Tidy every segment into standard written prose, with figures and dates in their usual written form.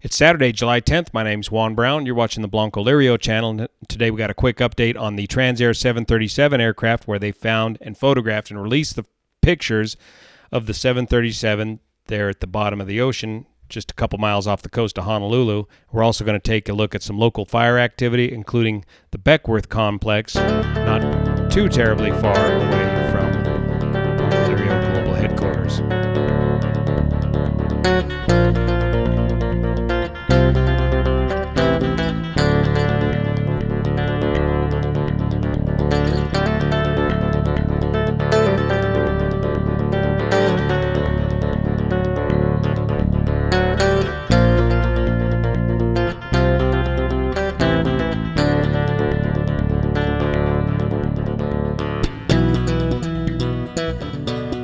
It's Saturday, July 10th. My name's Juan Brown. You're watching the Blanco Lirio channel. Today we got a quick update on the Transair 737 aircraft where they found and photographed and released the pictures of the 737 there at the bottom of the ocean, just a couple miles off the coast of Honolulu. We're also going to take a look at some local fire activity, including the Beckwourth Complex, not too terribly far away from Lirio Global Headquarters.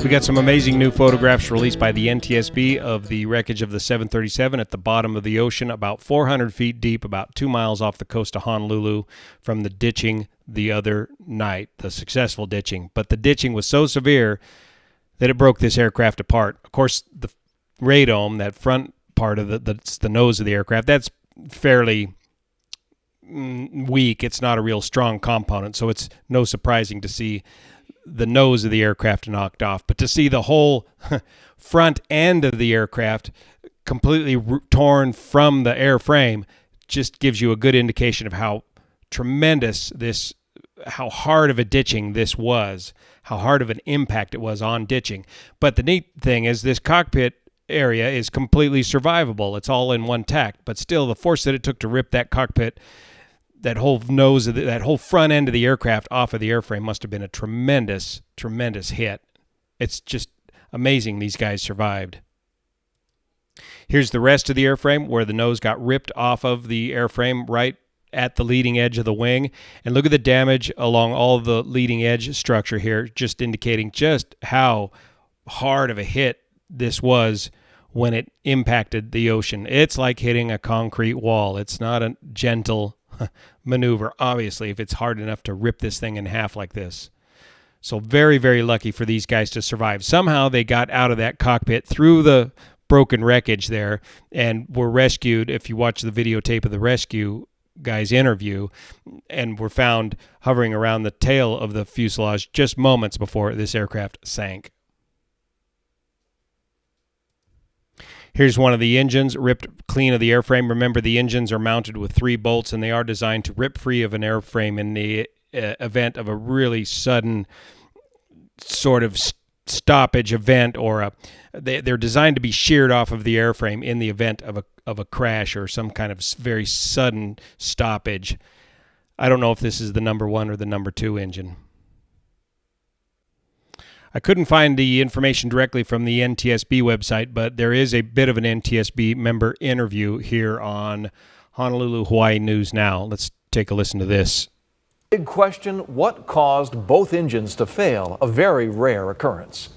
We got some amazing new photographs released by the NTSB of the wreckage of the 737 at the bottom of the ocean, about 400 feet deep, about 2 miles off the coast of Honolulu from the ditching the other night, the successful ditching. But the ditching was so severe that it broke this aircraft apart. Of course, the radome, that front part of the nose of the aircraft, that's fairly weak. It's not a real strong component, so it's no surprising to see the nose of the aircraft knocked off, but to see the whole front end of the aircraft completely torn from the airframe just gives you a good indication of how tremendous this, how hard of a ditching this was, how hard of an impact it was on ditching. But the neat thing is this cockpit area is completely survivable. It's all in one tact, but still the force that it took to rip that cockpit, that whole nose of that whole front end of the aircraft off of the airframe must have been a tremendous, tremendous hit. It's just amazing these guys survived. Here's the rest of the airframe where the nose got ripped off of the airframe right at the leading edge of the wing. And look at the damage along all the leading edge structure here, just indicating just how hard of a hit this was when it impacted the ocean. It's like hitting a concrete wall. It's not a gentle maneuver, obviously, if it's hard enough to rip this thing in half like this. So very, very lucky for these guys to survive. Somehow they got out of that cockpit through the broken wreckage there and were rescued, if you watch the videotape of the rescue guy's interview, and were found hovering around the tail of the fuselage just moments before this aircraft sank. Here's one of the engines ripped clean of the airframe. Remember, the engines are mounted with 3 bolts, and they are designed to rip free of an airframe in the event of a really sudden sort of stoppage event, or they're designed to be sheared off of the airframe in the event of a crash or some kind of very sudden stoppage. I don't know if this is the number 1 or the number 2 engine. I couldn't find the information directly from the NTSB website, but there is a bit of an NTSB member interview here on Honolulu, Hawaii News Now. Let's take a listen to this. Big question, what caused both engines to fail? A very rare occurrence.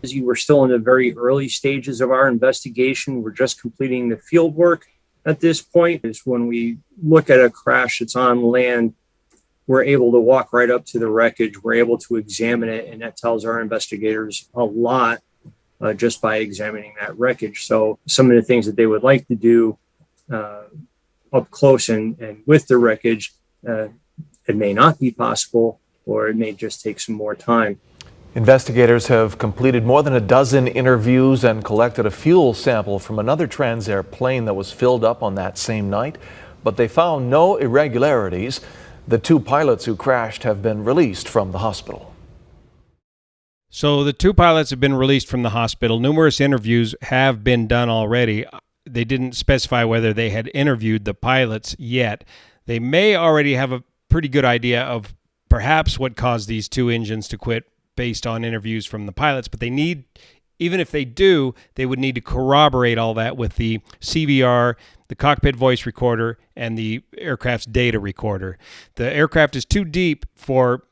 As you were still in the very early stages of our investigation, we're just completing the field work at this point. Is when we look at a crash that's on land, we're able to walk right up to the wreckage. We're able to examine it, and that tells our investigators a lot just by examining that wreckage. So some of the things that they would like to do up close and with the wreckage, it may not be possible, or it may just take some more time. Investigators have completed more than a dozen interviews and collected a fuel sample from another Transair plane that was filled up on that same night, but they found no irregularities. The 2 pilots who crashed have been released from the hospital. So the 2 pilots have been released from the hospital. Numerous interviews have been done already. They didn't specify whether they had interviewed the pilots yet. They may already have a pretty good idea of perhaps what caused these 2 engines to quit based on interviews from the pilots, but they need, even if they do, they would need to corroborate all that with the CVR, the cockpit voice recorder, and the aircraft's data recorder. The aircraft is too deep for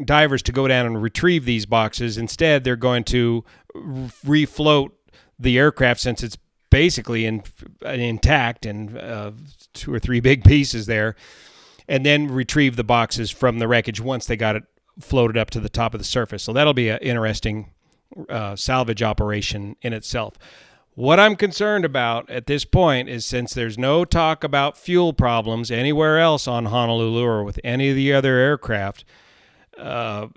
divers to go down and retrieve these boxes. Instead, they're going to refloat the aircraft, since it's basically intact and 2 or 3 big pieces there, and then retrieve the boxes from the wreckage once they got it floated up to the top of the surface. So that'll be an interesting salvage operation in itself. What I'm concerned about at this point is, since there's no talk about fuel problems anywhere else on Honolulu or with any of the other aircraft, the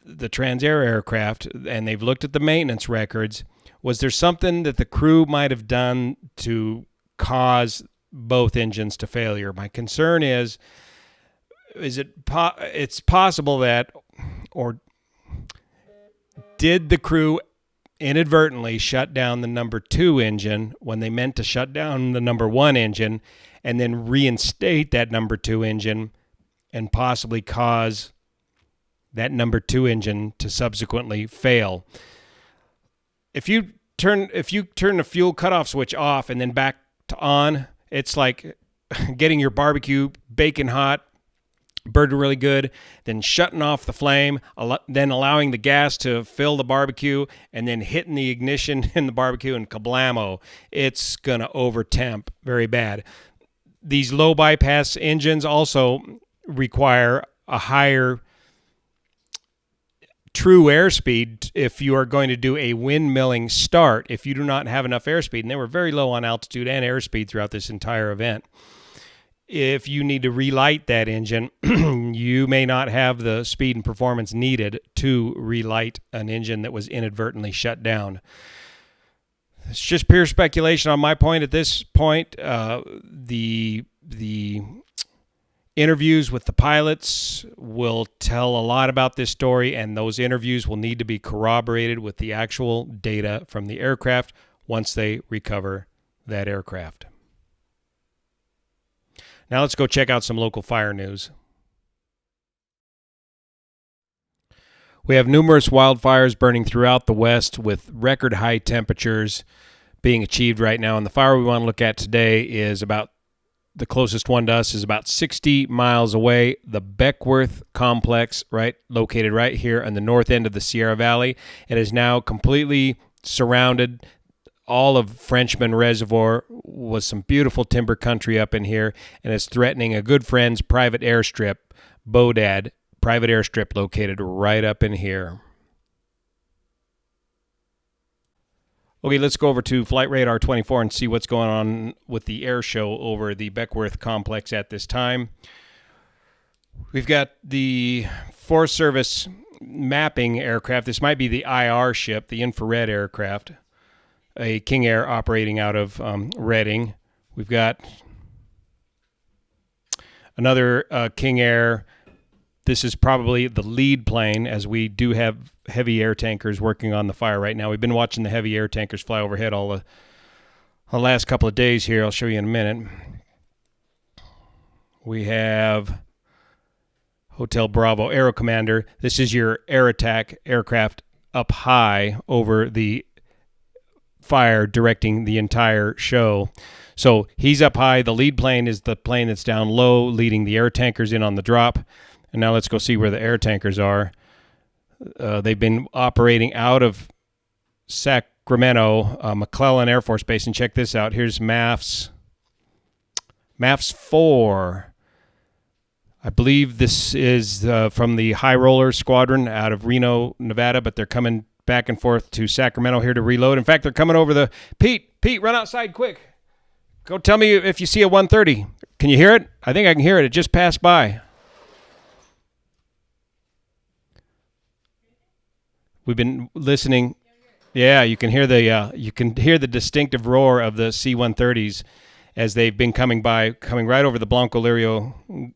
Transair aircraft, and they've looked at the maintenance records, was there something that the crew might have done to cause both engines to failure? My concern is it's possible that, or did the crew inadvertently shut down the number 2 engine when they meant to shut down the number 1 engine, and then reinstate that number 2 engine and possibly cause that number 2 engine to subsequently fail? If you turn the fuel cutoff switch off and then back to on, it's like getting your barbecue bacon hot, burned really good, then shutting off the flame, then allowing the gas to fill the barbecue, and then hitting the ignition in the barbecue, and kablamo, it's going to overtemp very bad. These low bypass engines also require a higher true airspeed if you are going to do a windmilling start, if you do not have enough airspeed. And they were very low on altitude and airspeed throughout this entire event. If you need to relight that engine, you may not have the speed and performance needed to relight an engine that was inadvertently shut down. It's just pure speculation on my point at this point. The interviews with the pilots will tell a lot about this story, and those interviews will need to be corroborated with the actual data from the aircraft once they recover that aircraft. Now let's go check out some local fire news. We have numerous wildfires burning throughout the West with record high temperatures being achieved right now. And the fire we want to look at today is about, the closest one to us is about 60 miles away. The Beckwourth Complex, located right here on the north end of the Sierra Valley. It is now completely surrounded. All of Frenchman Reservoir was some beautiful timber country up in here, and it's threatening a good friend's private airstrip, Bodad private airstrip, located right up in here. Okay, let's go over to Flight Radar 24 and see what's going on with the air show over the Beckwourth Complex at this time. We've got the Forest Service mapping aircraft. This might be the IR ship, the infrared aircraft. A King Air operating out of Reading. We've got another King Air. This is probably the lead plane, as we do have heavy air tankers working on the fire right now. We've been watching the heavy air tankers fly overhead all the last couple of days here. I'll show you in a minute. We have Hotel Bravo Aero Commander. This is your air attack aircraft up high over the fire, directing the entire show. So he's up high. The lead plane is the plane that's down low, leading the air tankers in on the drop. And now let's go see where the air tankers are. They've been operating out of Sacramento, McClellan Air Force Base. And check this out. Here's MAFS 4. I believe this is from the High Roller Squadron out of Reno, Nevada, but they're coming back and forth to Sacramento here to reload. In fact, they're coming over the... Pete, run outside quick. Go tell me if you see a 130. Can you hear it? I think I can hear it. It just passed by. We've been listening. Yeah, you can hear the distinctive roar of the C-130s as they've been coming right over the Blanco Lirio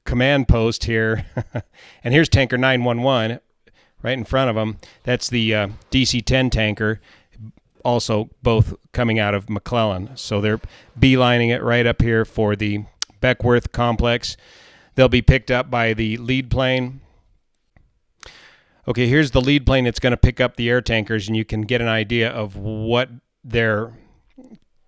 command post here. And here's tanker 911 right in front of them. That's the DC-10 tanker, also both coming out of McClellan. So they're beelining it right up here for the Beckwourth Complex. They'll be picked up by the lead plane. Okay, here's the lead plane that's going to pick up the air tankers, and you can get an idea of what their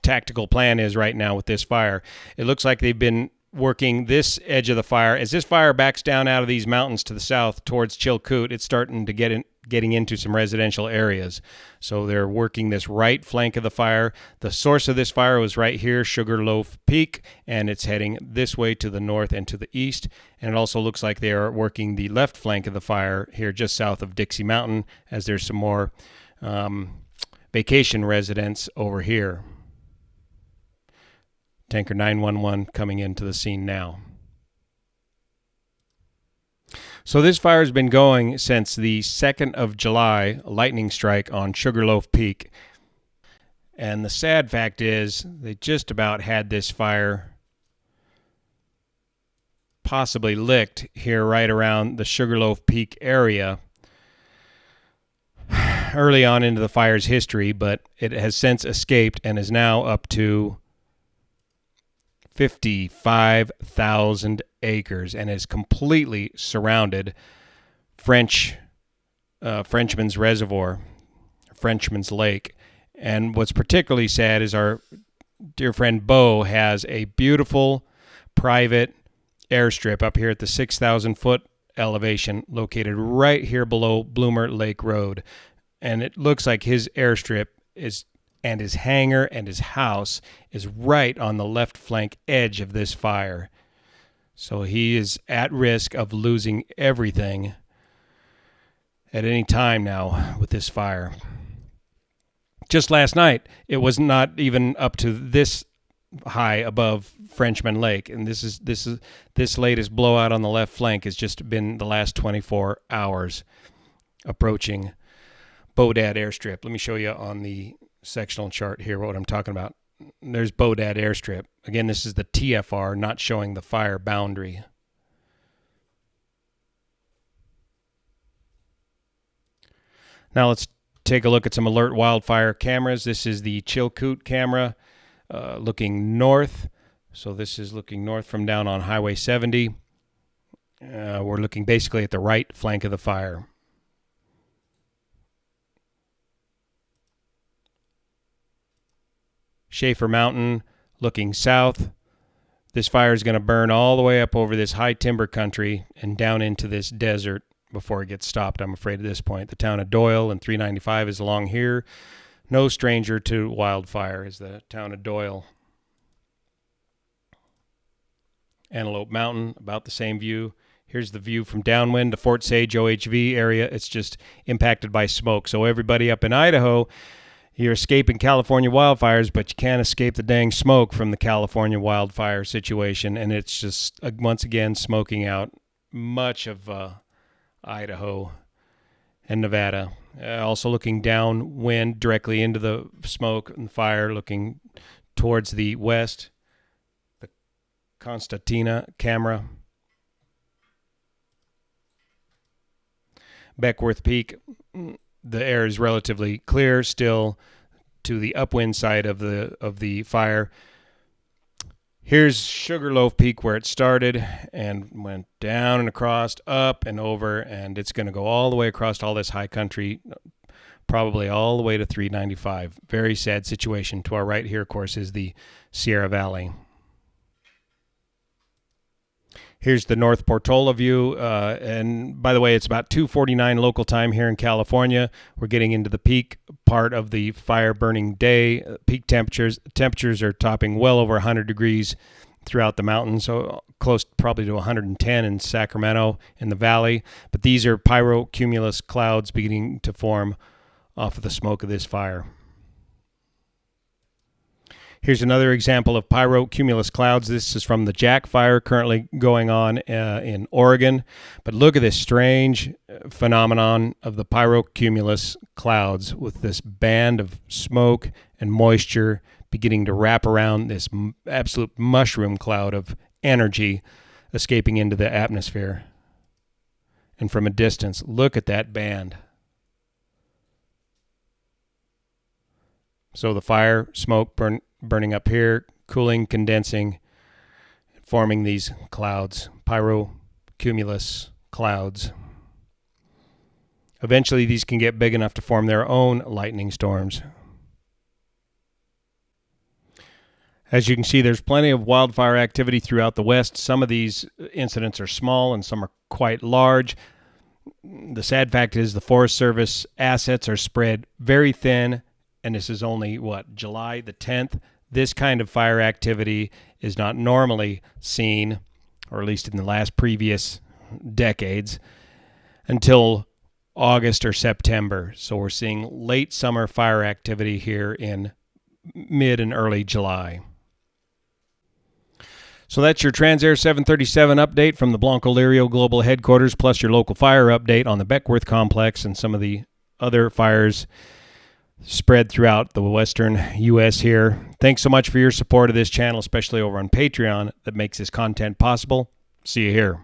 tactical plan is right now with this fire. It looks like they've been working this edge of the fire. As this fire backs down out of these mountains to the south towards Chilkoot, it's starting to getting into some residential areas. So they're working this right flank of the fire. The source of this fire was right here, Sugarloaf Peak, and it's heading this way to the north and to the east. And it also looks like they are working the left flank of the fire here just south of Dixie Mountain, as there's some more vacation residence over here. Tanker 911 coming into the scene now. So this fire has been going since the 2nd of July, a lightning strike on Sugarloaf Peak. And the sad fact is they just about had this fire possibly licked here right around the Sugarloaf Peak area early on into the fire's history, but it has since escaped and is now up to 55,000 acres and is completely surrounded Frenchman's Reservoir, Frenchman's Lake. And what's particularly sad is our dear friend Bo has a beautiful private airstrip up here at the 6,000 foot elevation located right here below Bloomer Lake Road. And it looks like his airstrip and his hangar and his house is right on the left flank edge of this fire. So he is at risk of losing everything at any time now with this fire. Just last night, it was not even up to this high above Frenchman Lake, and this latest blowout on the left flank has just been the last 24 hours approaching Bodad Airstrip. Let me show you on the sectional chart here what I'm talking about. There's Bodad Airstrip. Again, this is the TFR, not showing the fire boundary. Now let's take a look at some alert wildfire cameras. This is the Chilkoot camera looking north. So this is looking north from down on Highway 70. We're looking basically at the right flank of the fire. Schaefer Mountain looking south. This fire is going to burn all the way up over this high timber country and down into this desert before it gets stopped, I'm afraid, at this point. The town of Doyle and 395 is along here. No stranger to wildfire is the town of Doyle. Antelope Mountain, about the same view. Here's the view from downwind, the Fort Sage OHV area. It's just impacted by smoke. So everybody up in Idaho, you're escaping California wildfires, but you can't escape the dang smoke from the California wildfire situation. And it's just, once again, smoking out much of Idaho and Nevada. Also looking downwind directly into the smoke and fire, looking towards the west. The Constantina camera. Beckwourth Peak, the air is relatively clear still to the upwind side of the fire. Here's Sugarloaf Peak where it started and went down and across, up and over, and it's going to go all the way across all this high country, probably all the way to 395. Very sad situation. To our right here, of course, is the Sierra Valley. Here's the North Portola view, and by the way, it's about 2:49 local time here in California. We're getting into the peak part of the fire burning day. Peak temperatures are topping well over 100 degrees throughout the mountains, so close probably to 110 in Sacramento in the valley. But these are pyrocumulus clouds beginning to form off of the smoke of this fire. Here's another example of pyrocumulus clouds. This is from the Jack Fire currently going on in Oregon. But look at this strange phenomenon of the pyrocumulus clouds with this band of smoke and moisture beginning to wrap around this absolute mushroom cloud of energy escaping into the atmosphere. And from a distance, look at that band. So the fire, smoke, burning up here, cooling, condensing, forming these clouds, pyrocumulus clouds. Eventually, these can get big enough to form their own lightning storms. As you can see, there's plenty of wildfire activity throughout the West. Some of these incidents are small and some are quite large. The sad fact is the Forest Service assets are spread very thin, and this is only, July the 10th? This kind of fire activity is not normally seen, or at least in the last previous decades, until August or September. So we're seeing late summer fire activity here in mid and early July. So that's your Transair 737 update from the Blanco Lirio Global Headquarters, plus your local fire update on the Beckwourth Complex and some of the other fires spread throughout the western U.S. here. Thanks so much for your support of this channel, especially over on Patreon, that makes this content possible. See you here.